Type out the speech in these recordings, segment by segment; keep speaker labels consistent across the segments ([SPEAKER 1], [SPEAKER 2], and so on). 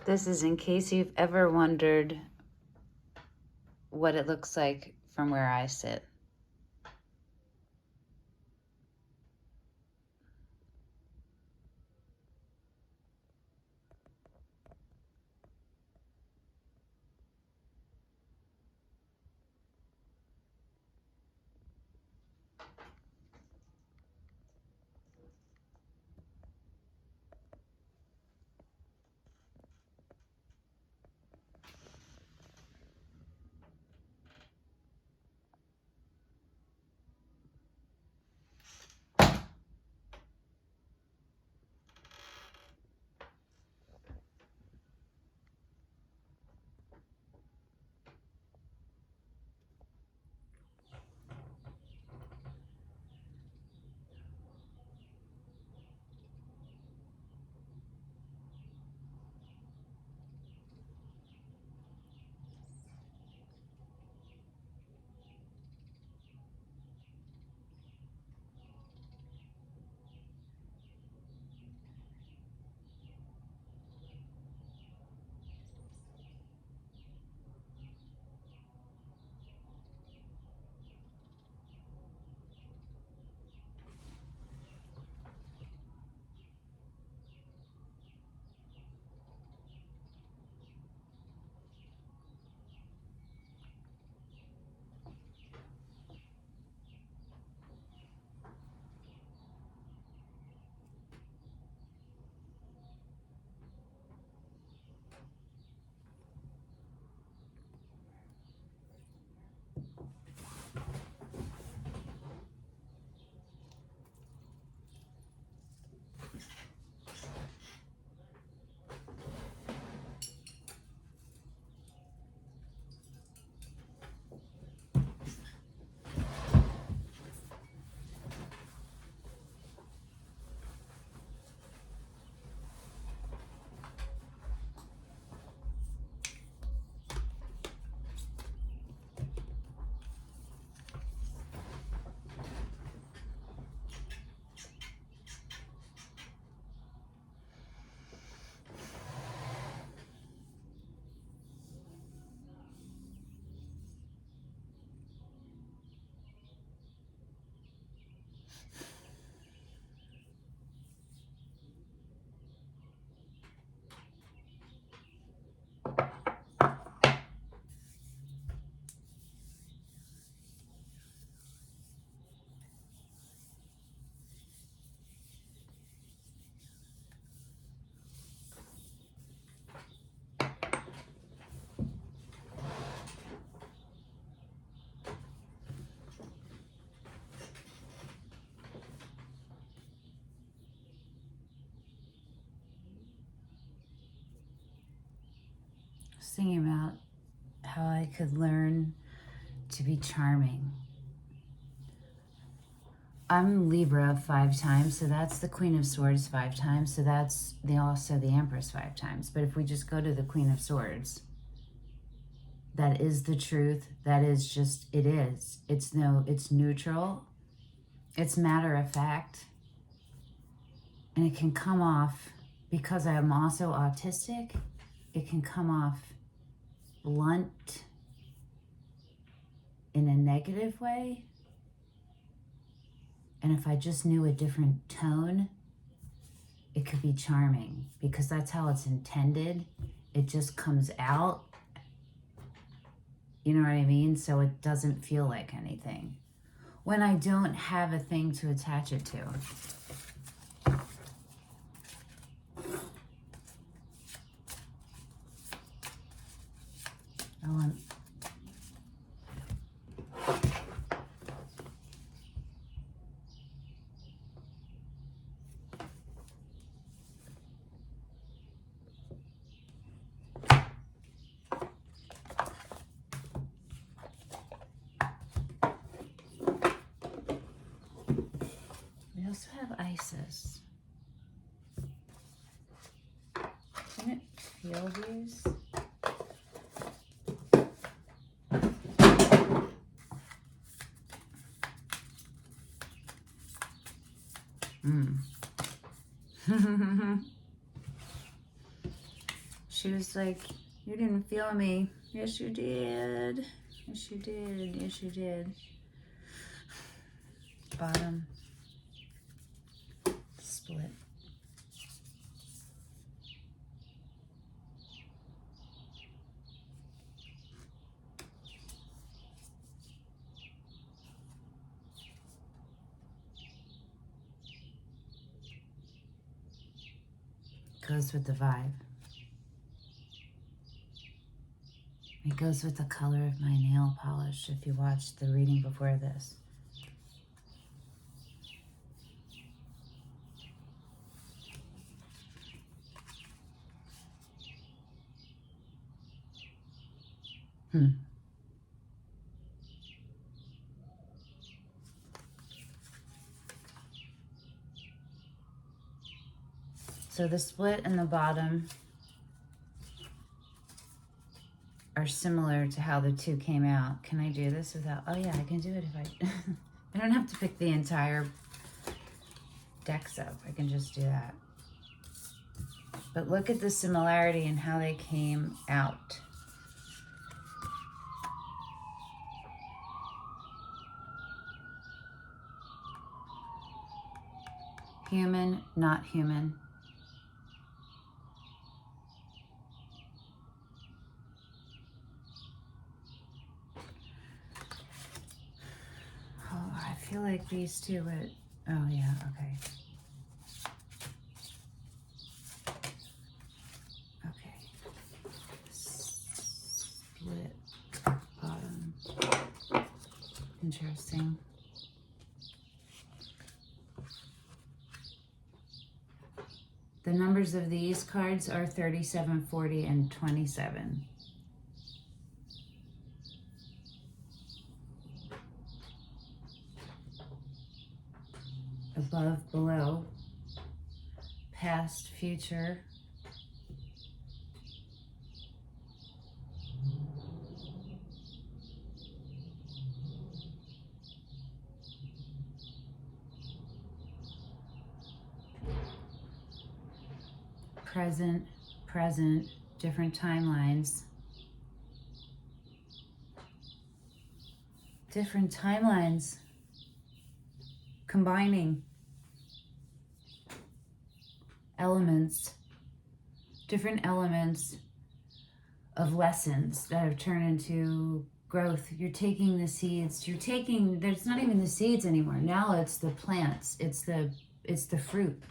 [SPEAKER 1] This is in case you've ever wondered what it looks like from where I sit. I was thinking about how I could learn to be charming. I'm Libra 5 times, so that's the Queen of Swords 5 times, so that's also the Empress 5 times. But if we just go to the Queen of Swords, that is the truth. That is just, it is. It's neutral. It's matter of fact. And it can come off, because I am also autistic, it can come off blunt in a negative way. And if I just knew a different tone, it could be charming, because that's how it's intended. It just comes out. You know what I mean? So it doesn't feel like anything when I don't have a thing to attach it to. We also have Isis. Can it feel these? She was like, you didn't feel me. Yes, you did. Yes, you did. Yes, you did. Bottom. Split. Goes with the vibe. It goes with the color of my nail polish if you watched the reading before this. So the split and the bottom are similar to how the two came out. Can I do this without, oh yeah, I can do it if I, I don't have to pick the entire decks up. I can just do that. But look at the similarity in how they came out. Human, not human. Oh, I feel like these two would, oh yeah, okay. Okay. Split bottom. Interesting. The numbers of these cards are 37, 40, and 27. Above, below, past, future. Present, present, different timelines. Different timelines. Combining elements, different elements of lessons that have turned into growth. You're taking the seeds, there's not even the seeds anymore. Now it's the plants, it's the fruit.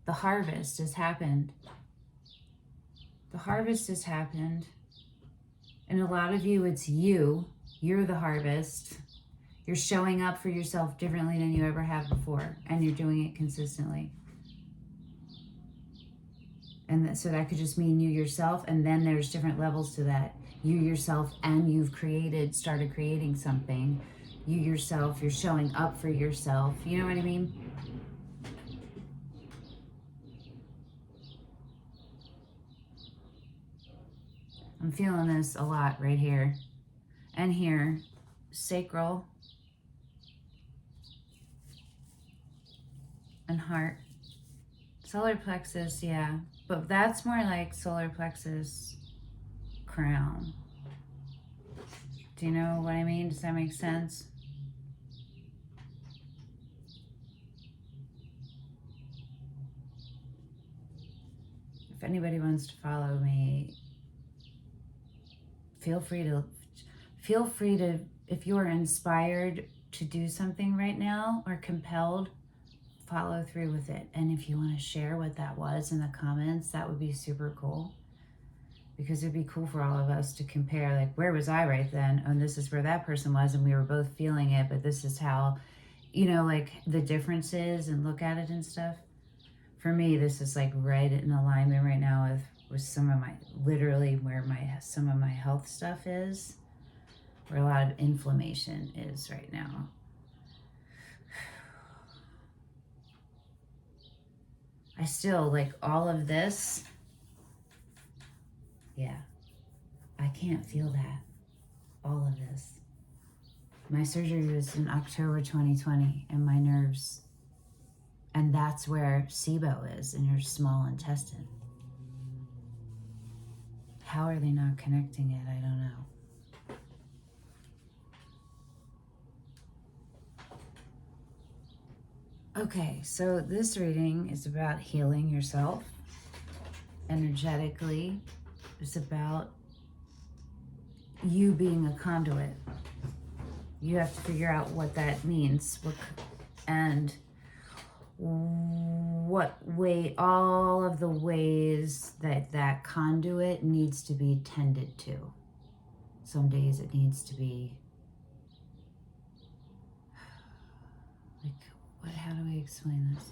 [SPEAKER 1] The harvest has happened. The harvest has happened. And a lot of you, it's you're the harvest. You're showing up for yourself differently than you ever have before, and you're doing it consistently. And so that could just mean you yourself, and then there's different levels to that. You yourself, and you've started creating something. You yourself, you're showing up for yourself. You know what I mean? I'm feeling this a lot right here. And here, sacral and heart. Solar plexus, yeah. But that's more like solar plexus crown. Do you know what I mean? Does that make sense? If anybody wants to follow me, feel free to, if you are inspired to do something right now or compelled, follow through with it. And if you want to share what that was in the comments, that would be super cool. Because it'd be cool for all of us to compare, like, where was I right then? And this is where that person was, and we were both feeling it, but this is how, like the differences, and look at it and stuff. For me, this is like right in alignment right now with some of my, literally where some of my health stuff is, where a lot of inflammation is right now. I still, like, all of this, yeah, I can't feel that, all of this. My surgery was in October 2020, and my nerves, and that's where SIBO is, in your small intestine. How are they not connecting it? I don't know. Okay, so this reading is about healing yourself energetically. It's about you being a conduit. You have to figure out what that means, and what way, all of the ways that conduit needs to be tended to. Some days it needs to be like, how do we explain this?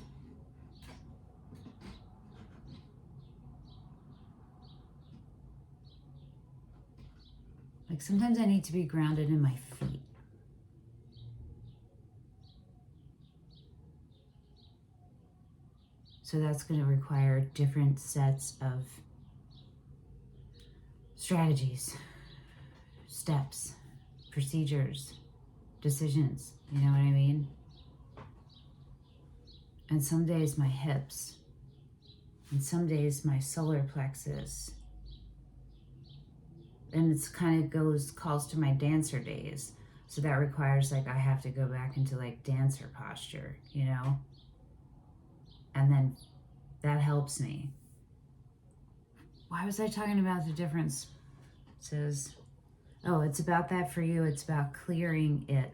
[SPEAKER 1] Like sometimes I need to be grounded in my feet. So that's going to require different sets of strategies, steps, procedures, decisions. You know what I mean? And some days my hips, and some days my solar plexus. And it's kind of calls to my dancer days. So that requires like I have to go back into like dancer posture, you know? And then that helps me. Why was I talking about the differences? Oh, it's about that for you. It's about clearing it.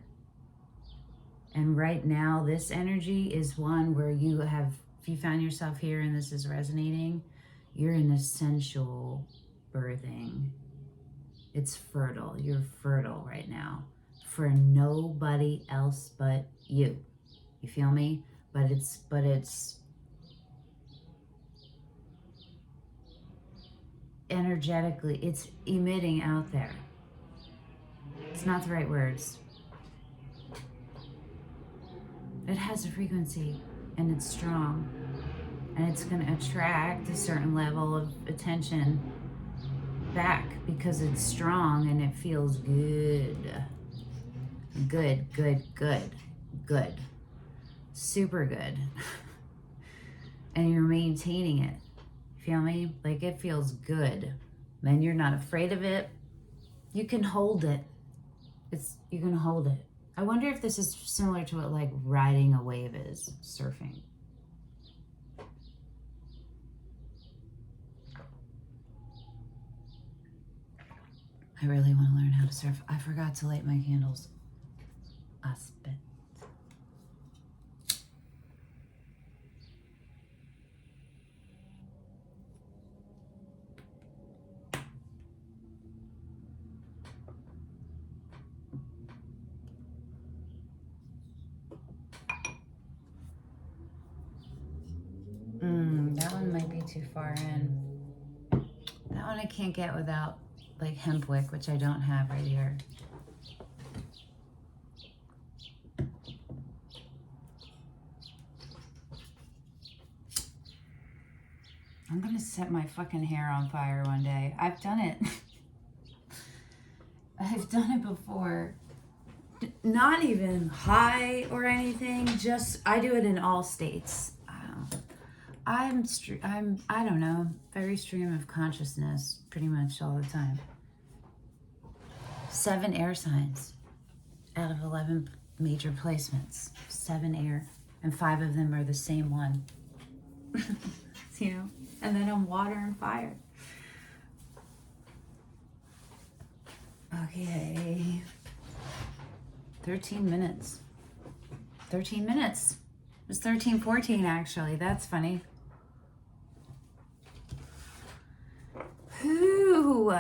[SPEAKER 1] And right now, this energy is one where you have, if you found yourself here and this is resonating, you're in essential birthing. It's fertile. You're fertile right now for nobody else but you. You feel me? But it's energetically, it's emitting out there. It's not the right words. It has a frequency and it's strong, and it's going to attract a certain level of attention back because it's strong and it feels good. Good. Super good. And you're maintaining it. Feel me? Like it feels good. And you're not afraid of it. You can hold it. You can hold it. I wonder if this is similar to what like riding a wave is, surfing. I really want to learn how to surf. I forgot to light my candles. I spit. That one might be too far in. That one I can't get without like hemp wick, which I don't have right here. I'm gonna set my fucking hair on fire one day. I've done it. I've done it before. Not even high or anything. Just I do it in all states. I don't know, very stream of consciousness pretty much all the time. 7 air signs out of 11 major placements. 7 air, and 5 of them are the same one. You know, and then I'm water and fire. Okay. 13 minutes. 13 minutes. It was 13:14 actually. That's funny. Whew.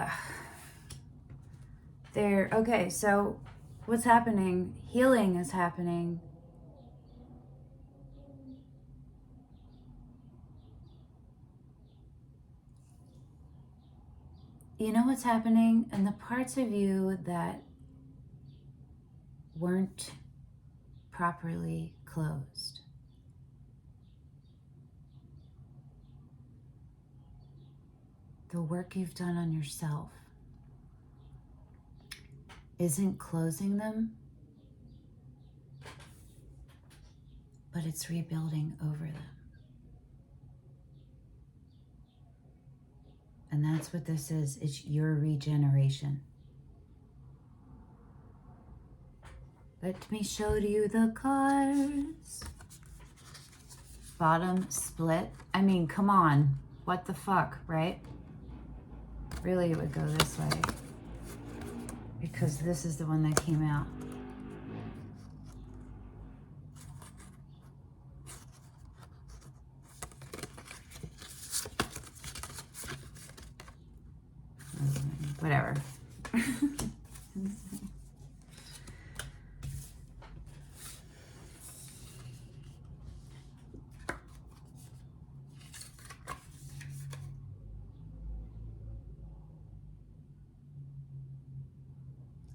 [SPEAKER 1] There. Okay, so what's happening? Healing is happening. You know what's happening? And the parts of you that weren't properly closed. The work you've done on yourself isn't closing them, but it's rebuilding over them. And that's what this is. It's your regeneration. Let me show you the cards. Bottom split. I mean, come on. What the fuck, right? Really, it would go this way. Because this is the one that came out. Whatever.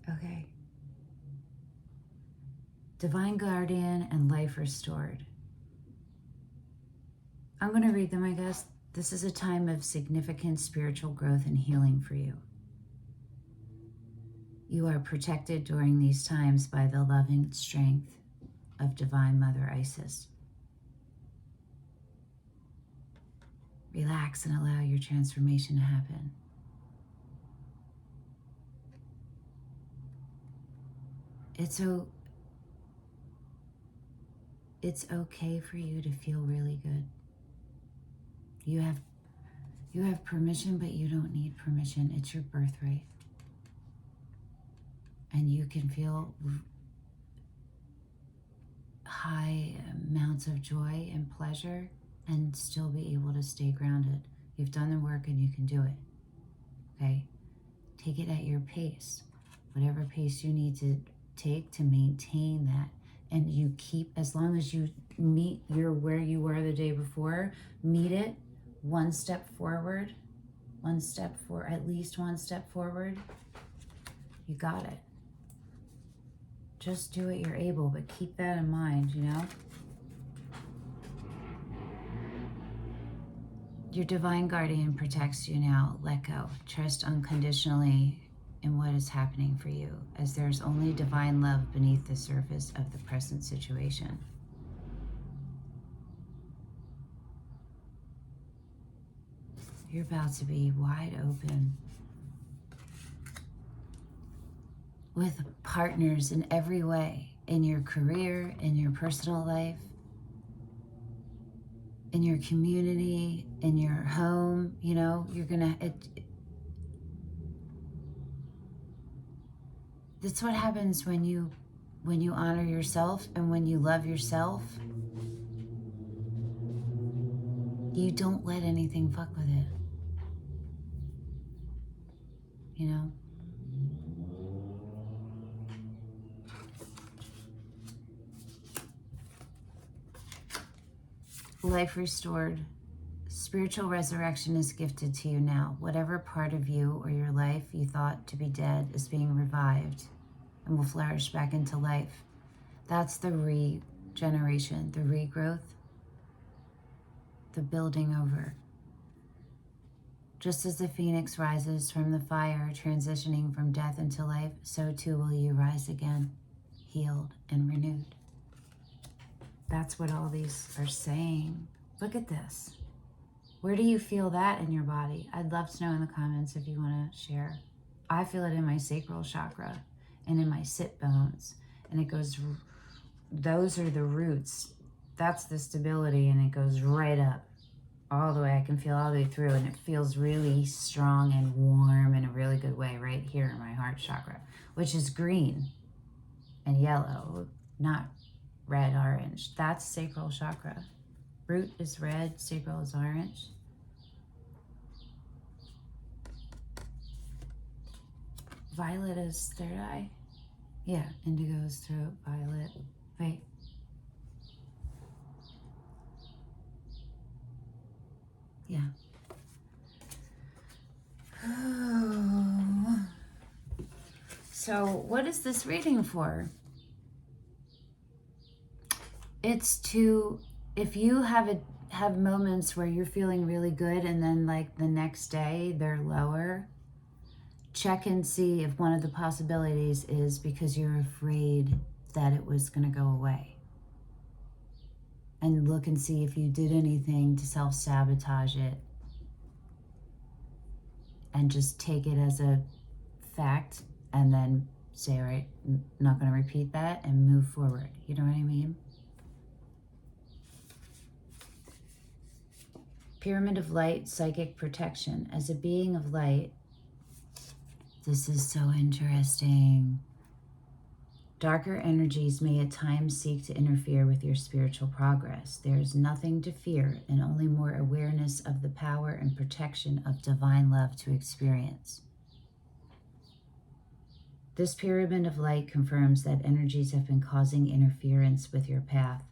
[SPEAKER 1] Okay. Divine Guardian and Life Restored. I'm going to read them, I guess. This is a time of significant spiritual growth and healing for you. You are protected during these times by the loving strength of Divine Mother Isis. Relax and allow your transformation to happen. It's okay for you to feel really good. You have permission, but you don't need permission. It's your birthright. And you can feel high amounts of joy and pleasure and still be able to stay grounded. You've done the work and you can do it. Okay? Take it at your pace. Whatever pace you need to take to maintain that. And you keep, as long as you meet where you were the day before, meet it one step forward, at least one step forward. You got it. Just do what you're able, but keep that in mind, you know? Your Divine Guardian protects you now. Let go. Trust unconditionally in what is happening for you, as there's only divine love beneath the surface of the present situation. You're about to be wide open with partners in every way, in your career, in your personal life, in your community, in your home. You know, you're gonna, that's what happens when you honor yourself and when you love yourself. You don't let anything fuck with it. You know? Life restored. Spiritual resurrection is gifted to you now. Whatever part of you or your life you thought to be dead is being revived and will flourish back into life. That's the regeneration, the regrowth, the building over. Just as the phoenix rises from the fire, transitioning from death into life, so too will you rise again, healed and renewed. That's what all these are saying. Look at this. Where do you feel that in your body? I'd love to know in the comments if you want to share. I feel it in my sacral chakra and in my sit bones. And it goes, those are the roots. That's the stability, and it goes right up all the way. I can feel all the way through, and it feels really strong and warm in a really good way right here in my heart chakra, which is green and yellow, not red, orange. That's sacral chakra. Root is red, sacral is orange. Violet is third eye. Yeah, indigo is throat, violet. Wait. Yeah. Oh. So what is this reading for? It's to, if you have moments where you're feeling really good and then like the next day they're lower, check and see if one of the possibilities is because you're afraid that it was going to go away. And look and see if you did anything to self-sabotage it. and just take it as a fact and then say, all right, not going to repeat that, and move forward. You know what I mean? Pyramid of light, psychic protection. As a being of light, this is so interesting. Darker energies may at times seek to interfere with your spiritual progress. There is nothing to fear and only more awareness of the power and protection of divine love to experience. This pyramid of light confirms that energies have been causing interference with your path,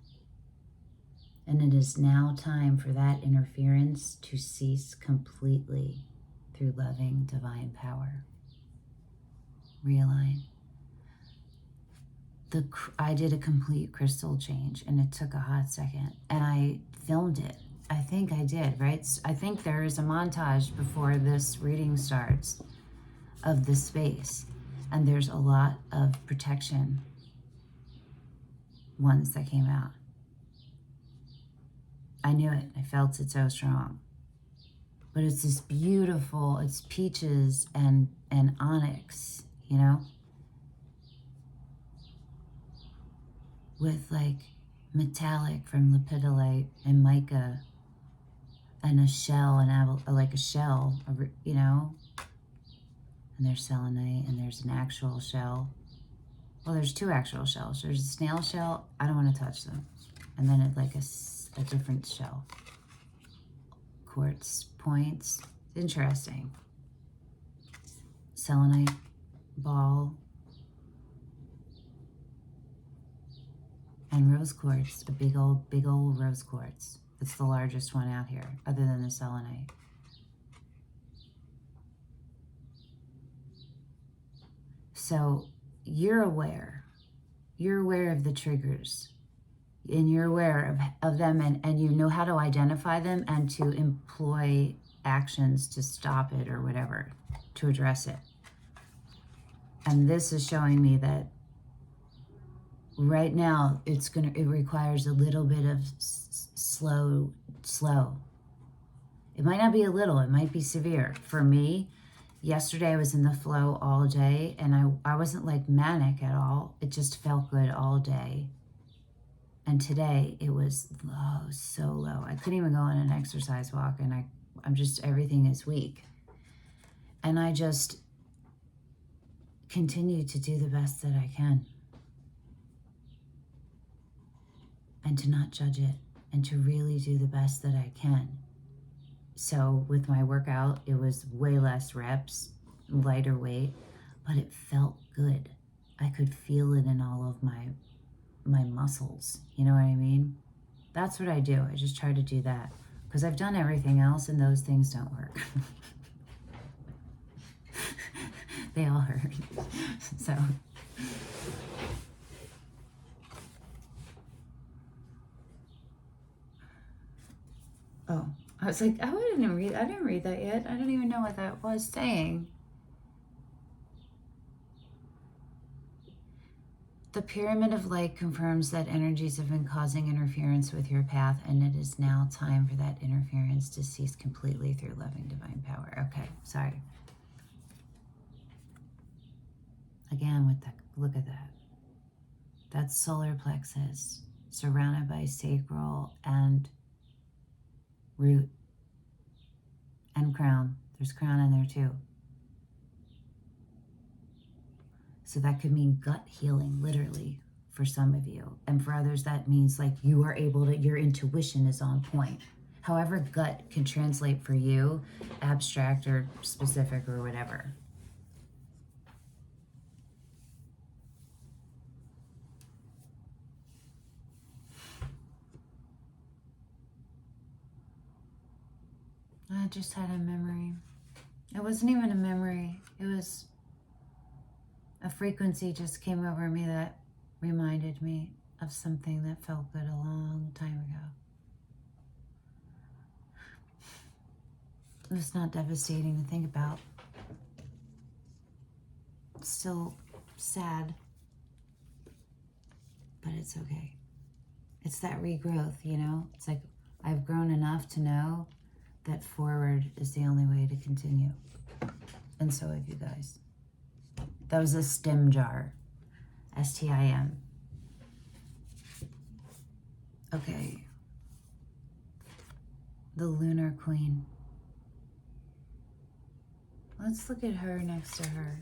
[SPEAKER 1] and it is now time for that interference to cease completely through loving divine power. Realign. I did a complete crystal change, and it took a hot second, and I filmed it. I think I did, right? I think there is a montage before this reading starts of the space, and there's a lot of protection ones that came out. I knew it. I felt it so strong. But it's this beautiful, it's peaches and onyx, you know? With like metallic from lepidolite and mica and a shell, like a shell, you know? And there's selenite and there's an actual shell. Well, there's two actual shells. There's a snail shell. I don't want to touch them. And then it's like a different shell. Quartz points. Interesting. Selenite ball. And rose quartz, a big old rose quartz. It's the largest one out here, other than the selenite. So you're aware of the triggers, and you're aware of them, and you know how to identify them and to employ actions to stop it or whatever, to address it. And this is showing me that right now it requires a little bit of slow. It might not be a little, it might be severe. For me, yesterday I was in the flow all day, and I wasn't like manic at all. It just felt good all day. And today it was low, so low. I couldn't even go on an exercise walk, and I'm just, everything is weak. And I just continue to do the best that I can. And to not judge it, and to really do the best that I can. So with my workout, it was way less reps, lighter weight, but it felt good. I could feel it in all of my muscles. You know what I mean? That's what I do. I just try to do that, because I've done everything else and those things don't work. They all hurt. So oh, I was like, I didn't read that yet. I don't even know what that was saying. The pyramid of light confirms that energies have been causing interference with your path, and it is now time for that interference to cease completely through loving divine power. Okay, sorry. Again, with that, look at that. That's solar plexus, surrounded by sacral and root and crown. There's crown in there too. So that could mean gut healing, literally, for some of you. And for others, that means like you are able to, your intuition is on point. However gut can translate for you, abstract or specific or whatever. I just had a memory. It wasn't even a memory. It was a frequency just came over me that reminded me of something that felt good a long time ago. It was not devastating to think about. It's still sad, but it's okay. It's that regrowth, you know? It's like I've grown enough to know that forward is the only way to continue. And so have you guys. That was a stim jar. S-T-I-M. Okay. The Lunar Queen. Let's look at her next to her.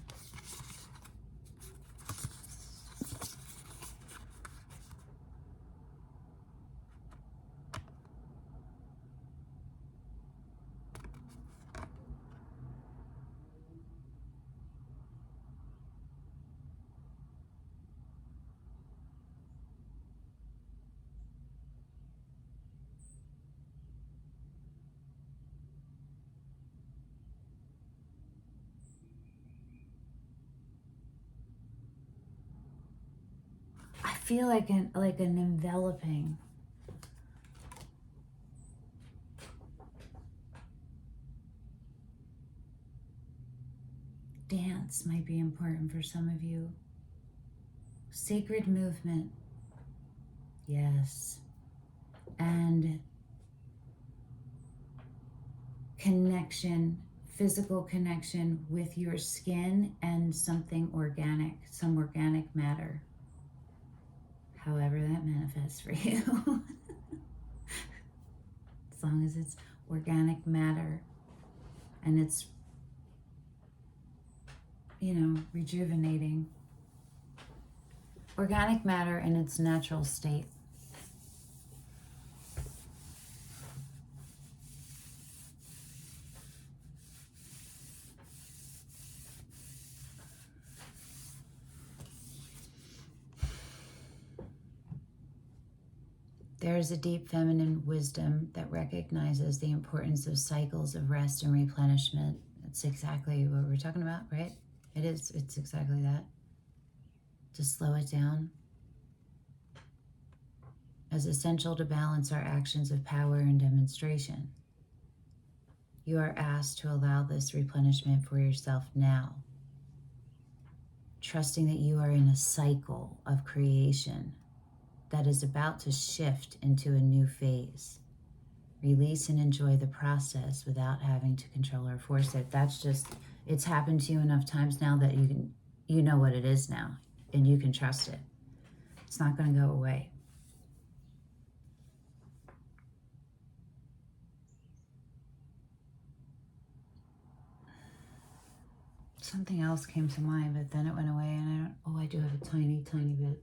[SPEAKER 1] I feel like an enveloping. Dance might be important for some of you. Sacred movement. Yes. And connection, physical connection with your skin and something organic, some organic matter. However that manifests for you. As long as it's organic matter and it's, you know, rejuvenating. Organic matter in its natural state. There is a deep feminine wisdom that recognizes the importance of cycles of rest and replenishment. That's exactly what we're talking about, right? It is. It's exactly that. To slow it down. As essential to balance our actions of power and demonstration. You are asked to allow this replenishment for yourself now. Trusting that you are in a cycle of creation that is about to shift into a new phase. Release and enjoy the process without having to control or force it. That's just, it's happened to you enough times now that you know what it is now, and you can trust it. It's not going to go away. Something else came to mind, but then it went away, and I do have a tiny bit.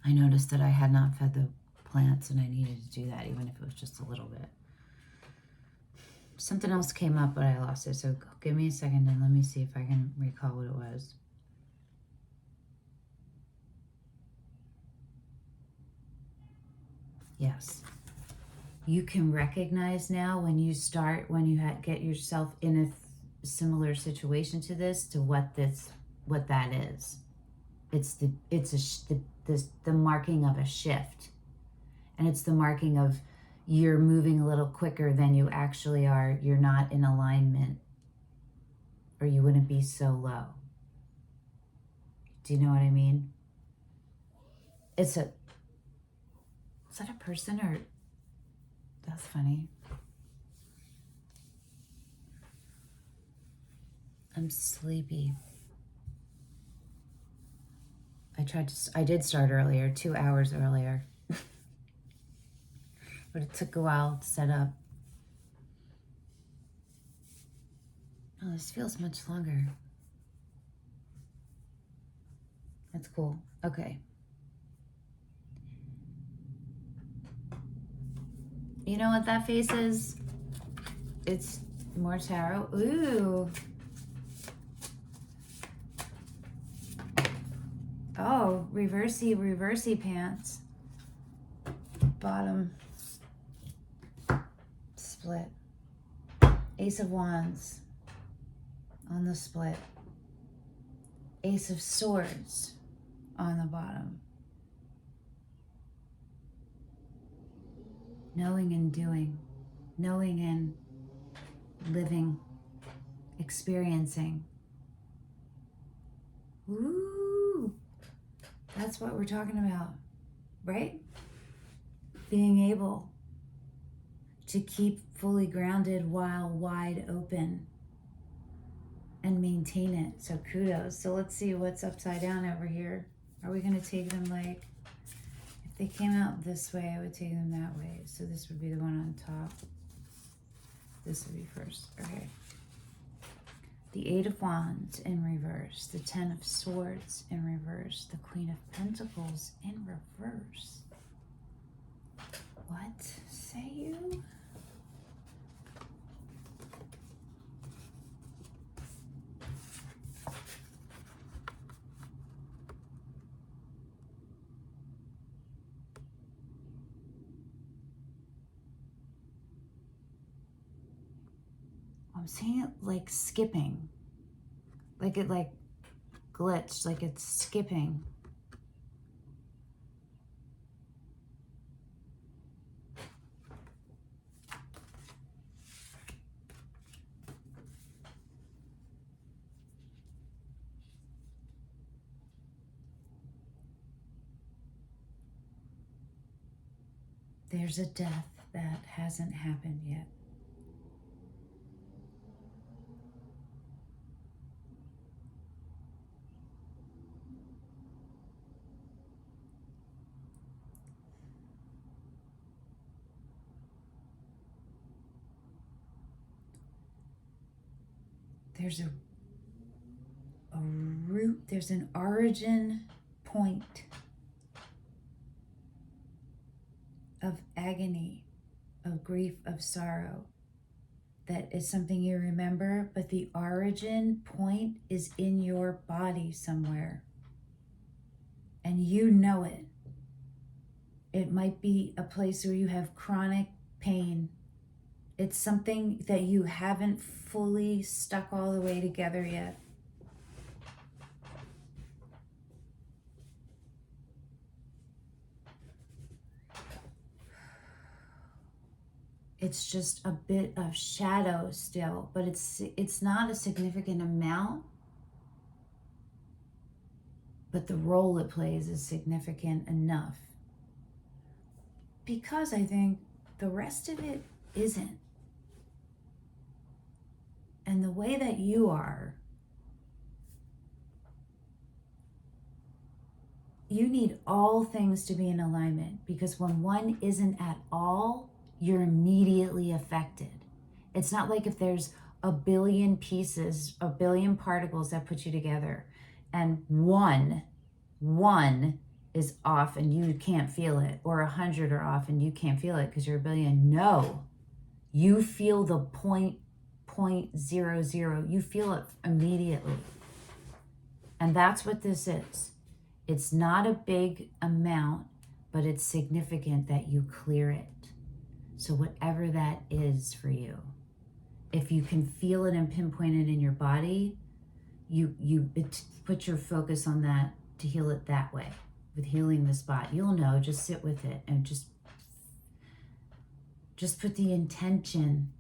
[SPEAKER 1] I noticed that I had not fed the plants, and I needed to do that, even if it was just a little bit. Something else came up, but I lost it. So give me a second, and let me see if I can recall what it was. Yes. You can recognize now when you get yourself in a similar situation to this, to what that is. It's the marking of a shift, and it's the marking of you're moving a little quicker than you actually are. You're not in alignment, or you wouldn't be so low. Do you know what I mean? Is that a person, or that's funny? I'm sleepy. I did start earlier, 2 hours earlier. But it took a while to set up. Oh, this feels much longer. That's cool. Okay. You know what that face is? It's more tarot. Ooh. Oh, reversey pants. Bottom. Split. Ace of Wands on the split. Ace of Swords on the bottom. Knowing and doing. Knowing and living. Experiencing. Ooh. That's what we're talking about, right? being able to keep fully grounded while wide open and maintain it. So kudos. So let's see what's upside down over here. Are we going to take them like, if they came out this way, I would take them that way. So this would be the one on top. This would be first. Okay. The Eight of Wands in reverse. The Ten of Swords in reverse. The Queen of Pentacles in reverse. What say you? I'm seeing it like skipping. Like it like glitched, like it's skipping. There's a death that hasn't happened yet. There's a root, there's an origin point of agony, of grief, of sorrow. That is something you remember, but the origin point is in your body somewhere. And you know it. It might be a place where you have chronic pain. It's something that you haven't fully stuck all the way together yet. It's just a bit of shadow still, but it's not a significant amount. But the role it plays is significant enough. Because I think the rest of it isn't. And the way that you are, you need all things to be in alignment, because when one isn't at all, you're immediately affected. It's not like if there's a billion pieces, a billion particles that put you together, and one is off and you can't feel it, or 100 are off and you can't feel it because you're a billion. No, you feel the 0.00. You feel it immediately. And that's what this is. It's not a big amount, but it's significant that you clear it. So whatever that is for you, if you can feel it and pinpoint it in your body, you put your focus on that to heal it that way. With healing the spot, you'll know. Just sit with it and just put the intention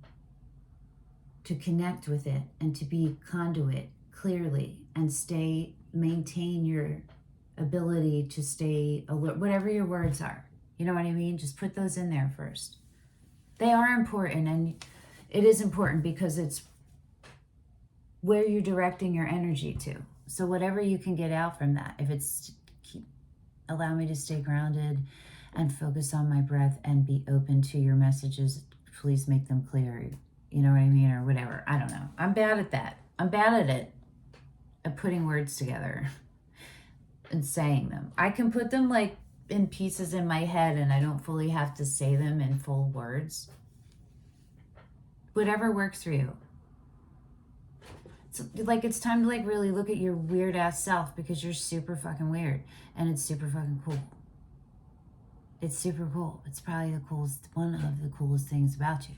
[SPEAKER 1] to connect with it and to be conduit clearly, and maintain your ability to stay alert, whatever your words are. You know what I mean? Just put those in there first. They are important, and it is important because it's where you're directing your energy to. So whatever you can get out from that, if it's allow me to stay grounded and focus on my breath and be open to your messages, please make them clear. You know what I mean? Or whatever. I don't know. I'm bad at that. I'm bad at it. At putting words together and saying them. I can put them like in pieces in my head, and I don't fully have to say them in full words. Whatever works for you. It's time to like really look at your weird ass self, because you're super fucking weird, and it's super fucking cool. It's super cool. It's probably one of the coolest things about you.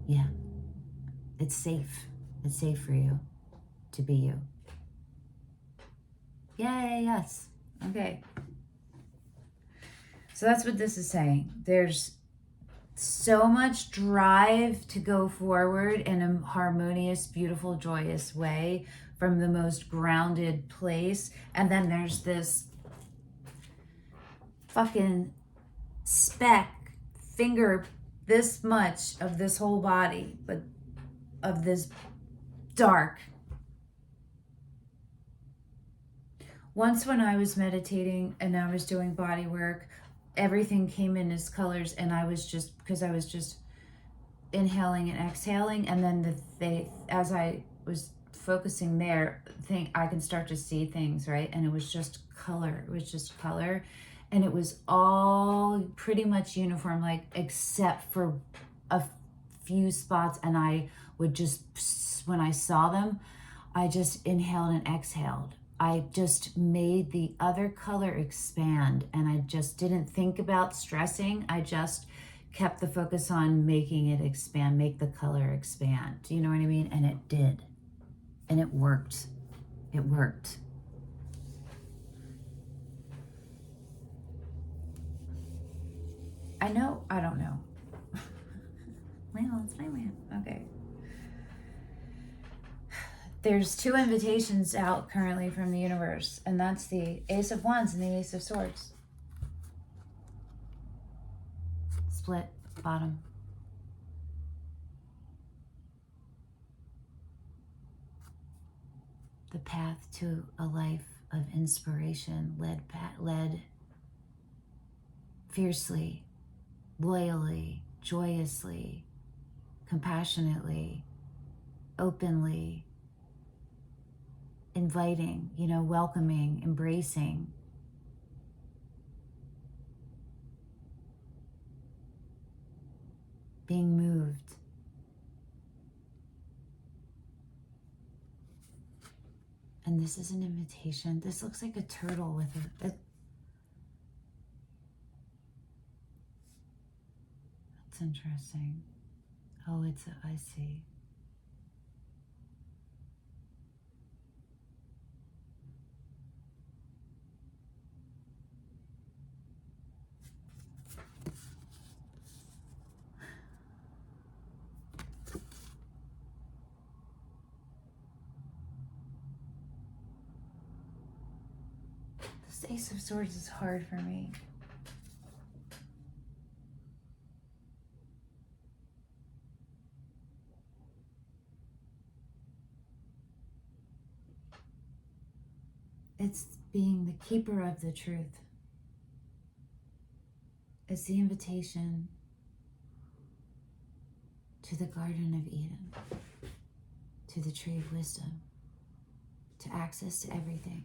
[SPEAKER 1] Yeah. It's safe. It's safe for you to be you. Yay, yes. Okay. So that's what this is saying. There's so much drive to go forward in a harmonious, beautiful, joyous way from the most grounded place. And then there's this fucking speck, finger this much of this whole body, but of this dark. Once when I was meditating and I was doing body work, everything came in as colors, and I was just, because I was just inhaling and exhaling, and then as I was focusing there, I can start to see things, right? And it was just color. It was just color. And it was all pretty much uniform, like except for a few spots. And I would just, when I saw them, I just inhaled and exhaled. I just made the other color expand, and I just didn't think about stressing. I just kept the focus on making it expand, make the color expand. Do you know what I mean? And it did. And it worked. It worked. I know, I don't know. Well, it's my man. Okay. There's 2 invitations out currently from the universe, and that's the Ace of Wands and the Ace of Swords. Split bottom. The path to a life of inspiration led fiercely, loyally, joyously, compassionately, openly, inviting, welcoming, embracing. Being moved. And this is an invitation. This looks like a turtle with a that's interesting. Oh, I see. This Ace of Swords is hard for me. It's being the keeper of the truth. It's the invitation to the Garden of Eden, to the Tree of Wisdom, to access to everything,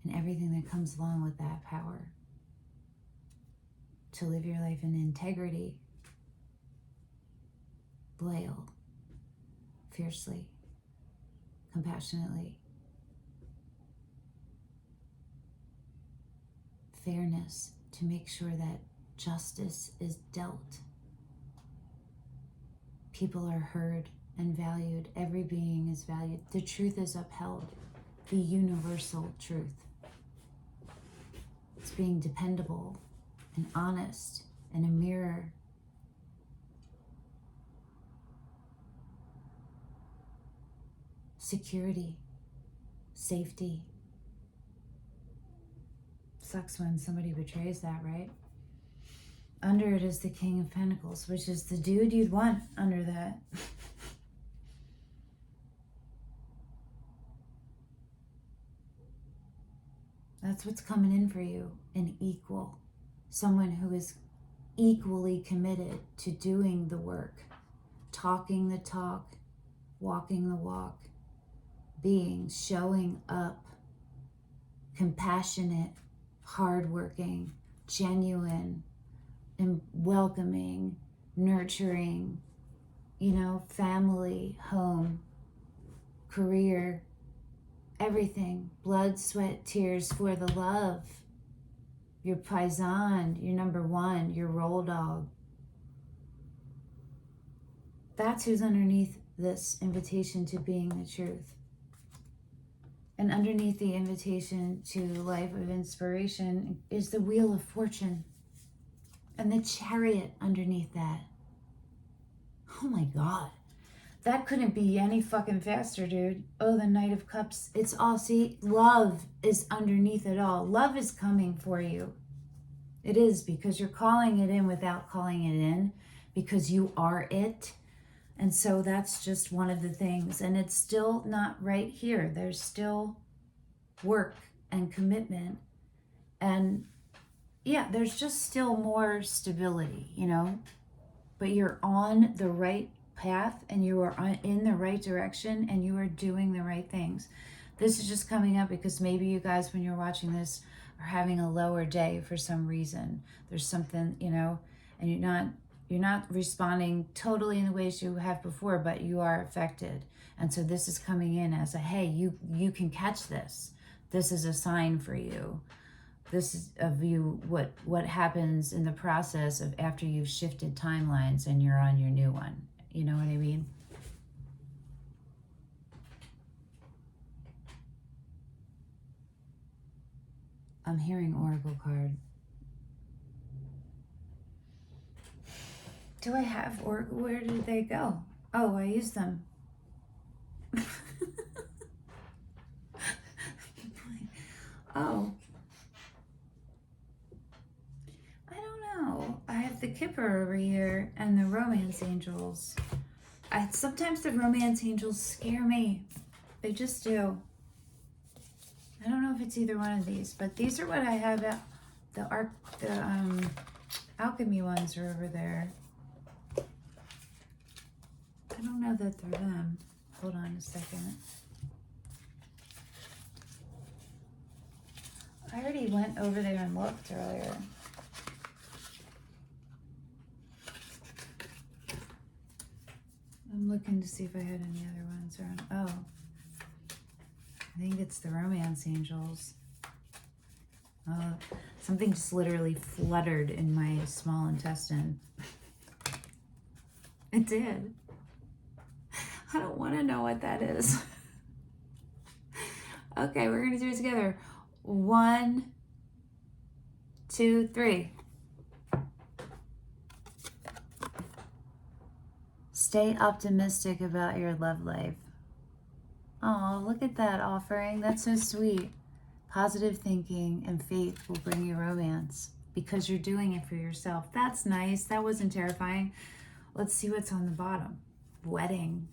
[SPEAKER 1] and everything that comes along with that power, to live your life in integrity, loyal, fiercely, compassionately, fairness, to make sure that justice is dealt. People are heard and valued. Every being is valued. The truth is upheld. The universal truth. It's being dependable and honest and a mirror. Security, safety. Sucks when somebody betrays that, right? Under it is the King of Pentacles, which is the dude you'd want under that. That's what's coming in for you, an equal. Someone who is equally committed to doing the work, talking the talk, walking the walk, showing up, compassionate, hardworking, genuine, and welcoming, nurturing, family, home, career, everything. Blood, sweat, tears for the love. Your paisan, your number one, your roll dog. That's who's underneath this invitation to being the truth. And underneath the invitation to life of inspiration is the Wheel of Fortune and the Chariot underneath that. Oh my God. That couldn't be any fucking faster, dude. Oh, the Knight of Cups. It's all, see, love is underneath it all. Love is coming for you. It is, because you're calling it in without calling it in, because you are it. And so that's just one of the things. And it's still not right here. There's still work and commitment. And yeah, there's just still more stability, you know. But you're on the right path, and you are in the right direction, and you are doing the right things. This is just coming up because maybe you guys, when you're watching this, are having a lower day for some reason. There's something, you know, and you're not responding totally in the ways you have before, but you are affected. And so this is coming in as a, hey, you can catch this. This is a sign for you. This is of you, what happens in the process of after you've shifted timelines and you're on your new one. You know what I mean? I'm hearing Oracle card. Do I have Oracle? Where did they go? Oh, I used them. Oh. I don't know. I have the Kipper over here and the Romance Angels. Sometimes the Romance Angels scare me. They just do. I don't know if it's either one of these, but these are what I have. The alchemy ones are over there. I don't know that they're them. Hold on a second. I already went over there and looked earlier. I'm looking to see if I had any other ones around. Oh, I think it's the Romance Angels. Oh, something just literally fluttered in my small intestine. It did. I don't want to know what that is. Okay, we're going to do it together. 1, 2, 3. Stay optimistic about your love life. Oh, look at that offering. That's so sweet. Positive thinking and faith will bring you romance because you're doing it for yourself. That's nice. That wasn't terrifying. Let's see what's on the bottom. Wedding.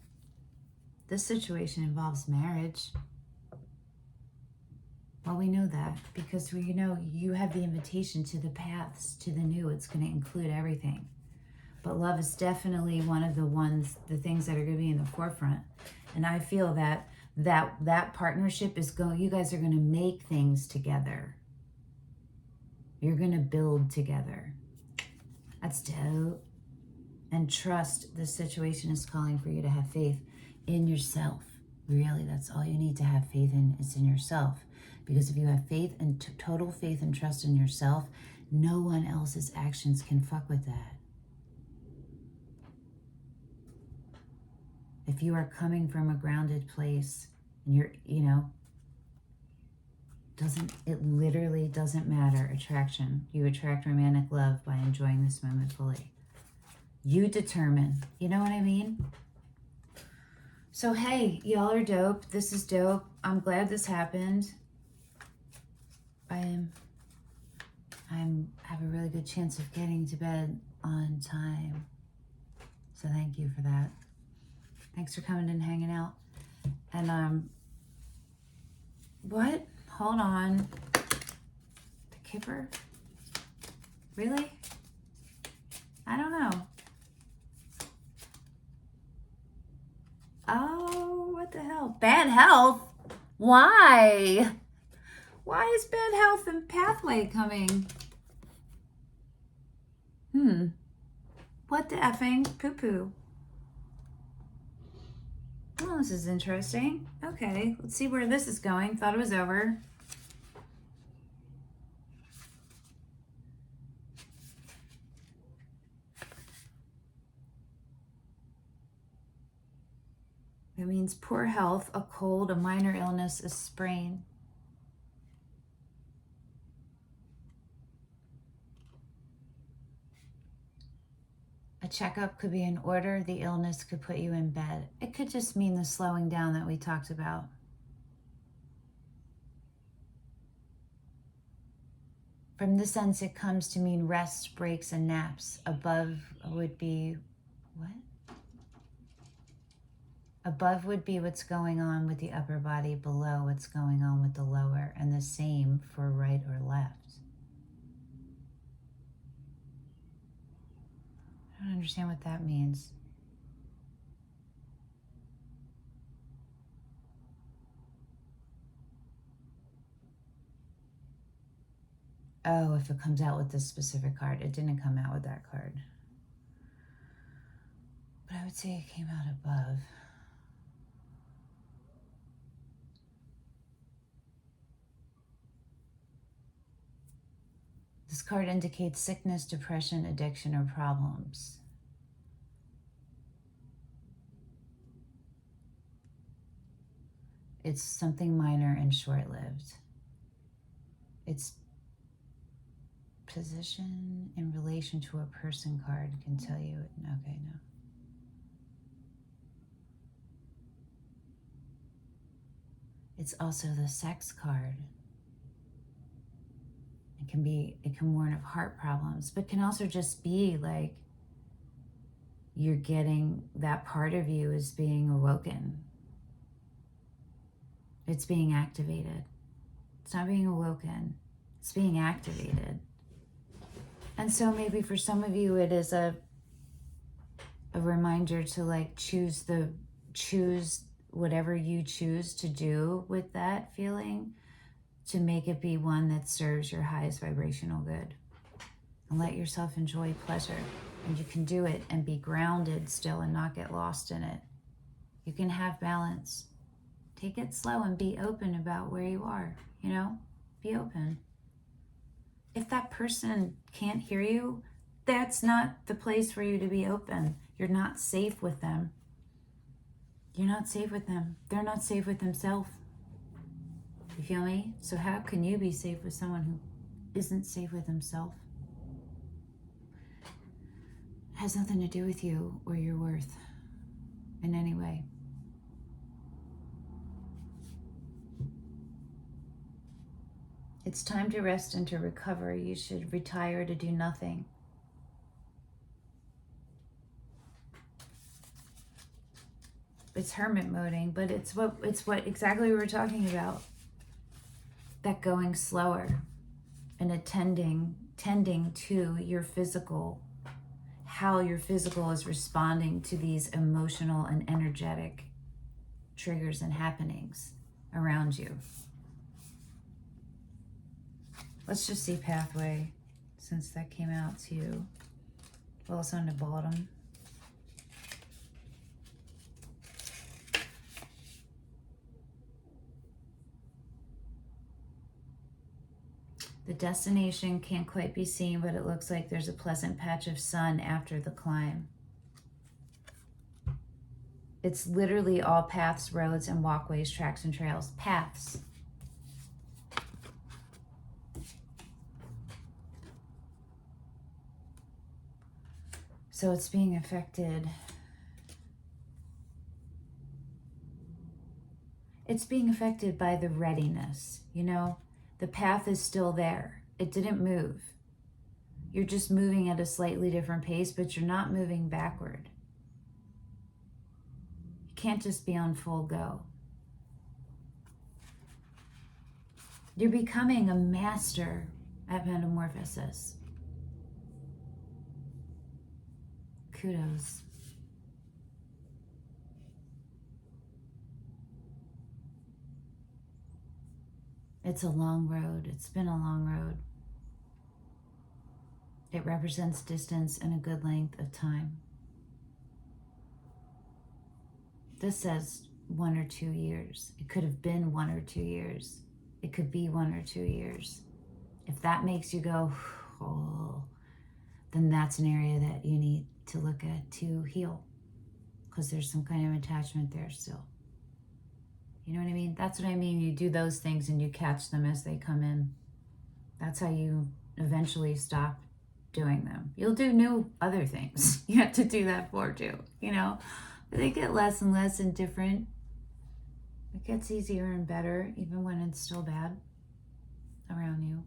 [SPEAKER 1] This situation involves marriage. Well, we know that because we know you have the invitation to the paths, to the new. It's going to include everything. But love is definitely one of the things that are going to be in the forefront. And I feel that partnership is you guys are going to make things together. You're going to build together. That's dope. And trust the situation is calling for you to have faith in yourself. Really, that's all you need to have faith in, is in yourself. Because if you have faith and total faith and trust in yourself, no one else's actions can fuck with that. If you are coming from a grounded place and you're, it literally doesn't matter attraction. You attract romantic love by enjoying this moment fully. You determine, you know what I mean? So, hey, y'all are dope. This is dope. I'm glad this happened. I have a really good chance of getting to bed on time. So thank you for that. Thanks for coming and hanging out. And what? Hold on. The Kipper? Really? I don't know. Oh, what the hell? Bad health? Why? Why is bad health and pathway coming? What the effing poo-poo? Well, this is interesting. Okay, let's see where this is going. Thought it was over. It means poor health, a cold, a minor illness, a sprain. A A checkup could be in order. The illness could put you in bed. It could just mean the slowing down that we talked about. From this sense, it comes to mean rest, breaks, and naps. Above would be, what? Above would be what's going on with the upper body, below what's going on with the lower, and the same for right or left. I don't understand what that means. Oh, if it comes out with this specific card. It didn't come out with that card. But I would say it came out above. This card indicates sickness, depression, addiction, or problems. It's something minor and short-lived. It's position in relation to a person card can tell you. Okay, no. It's also the sex card. It can warn of heart problems, but can also just be like you're getting, that part of you is being awoken. It's being activated. It's not being awoken. It's being activated. And so maybe for some of you, it is a reminder to like choose whatever you choose to do with that feeling, to make it be one that serves your highest vibrational good. And let yourself enjoy pleasure. And you can do it and be grounded still and not get lost in it. You can have balance. Take it slow and be open about where you are, you know? Be open. If that person can't hear you, that's not the place for you to be open. You're not safe with them. You're not safe with them. They're not safe with themselves. You feel me? So how can you be safe with someone who isn't safe with himself? It has nothing to do with you or your worth in any way. It's time to rest and to recover. You should retire to do nothing. It's hermit moding, but it's what exactly we were talking about. That going slower and tending to your physical, how your physical is responding to these emotional and energetic triggers and happenings around you. Let's just see pathway, since that came out too. Well, it's on the bottom. The destination can't quite be seen, but it looks like there's a pleasant patch of sun after the climb. It's literally all paths, roads, and walkways, tracks, and trails. Paths. So it's being affected. It's being affected by the readiness, you know? The path is still there. It didn't move. You're just moving at a slightly different pace, but you're not moving backward. You can't just be on full go. You're becoming a master at metamorphosis. Kudos. It's a long road. It's been a long road. It represents distance and a good length of time. This says 1 or 2 years. It could have been 1 or 2 years. It could be 1 or 2 years. If that makes you go, oh, then that's an area that you need to look at to heal, because there's some kind of attachment there still. You know what I mean? That's what I mean. You do those things and you catch them as they come in. That's how you eventually stop doing them. You'll do new other things you have to do that for too, you know? But they get less and less and different. It gets easier and better, even when it's still bad around you.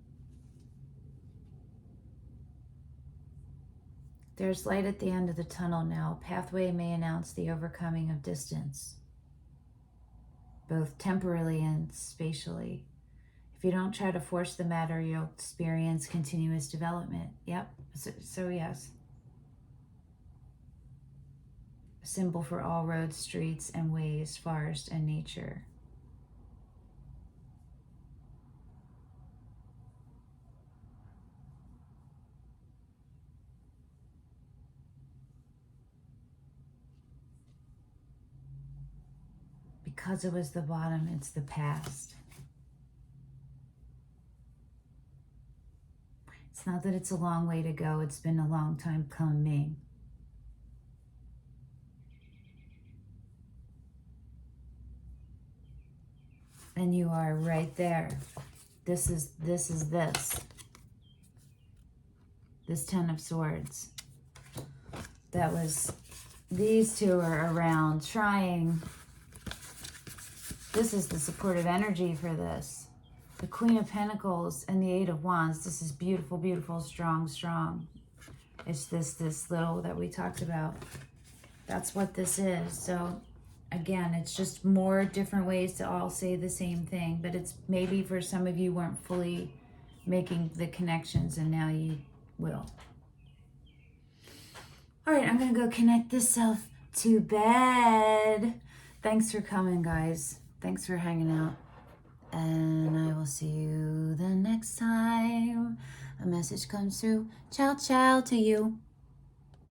[SPEAKER 1] There's light at the end of the tunnel now. Pathway may announce the overcoming of distance, both temporally and spatially. If you don't try to force the matter, you'll experience continuous development. Yep. So yes. A symbol for all roads, streets, and ways, forest, and nature. Because it was the bottom, it's the past. It's not that it's a long way to go. It's been a long time coming. And you are right there. This is this. This 10 of Swords. That was, these two are around trying. This is the supportive energy for this. The Queen of Pentacles and the Eight of Wands. This is beautiful, beautiful, strong, strong. It's this little that we talked about. That's what this is. So again, it's just more different ways to all say the same thing, but it's maybe for some of you weren't fully making the connections, and now you will. All right, I'm gonna go connect this self to bed. Thanks for coming, guys. Thanks for hanging out. And I will see you the next time a message comes through. Ciao, ciao to you.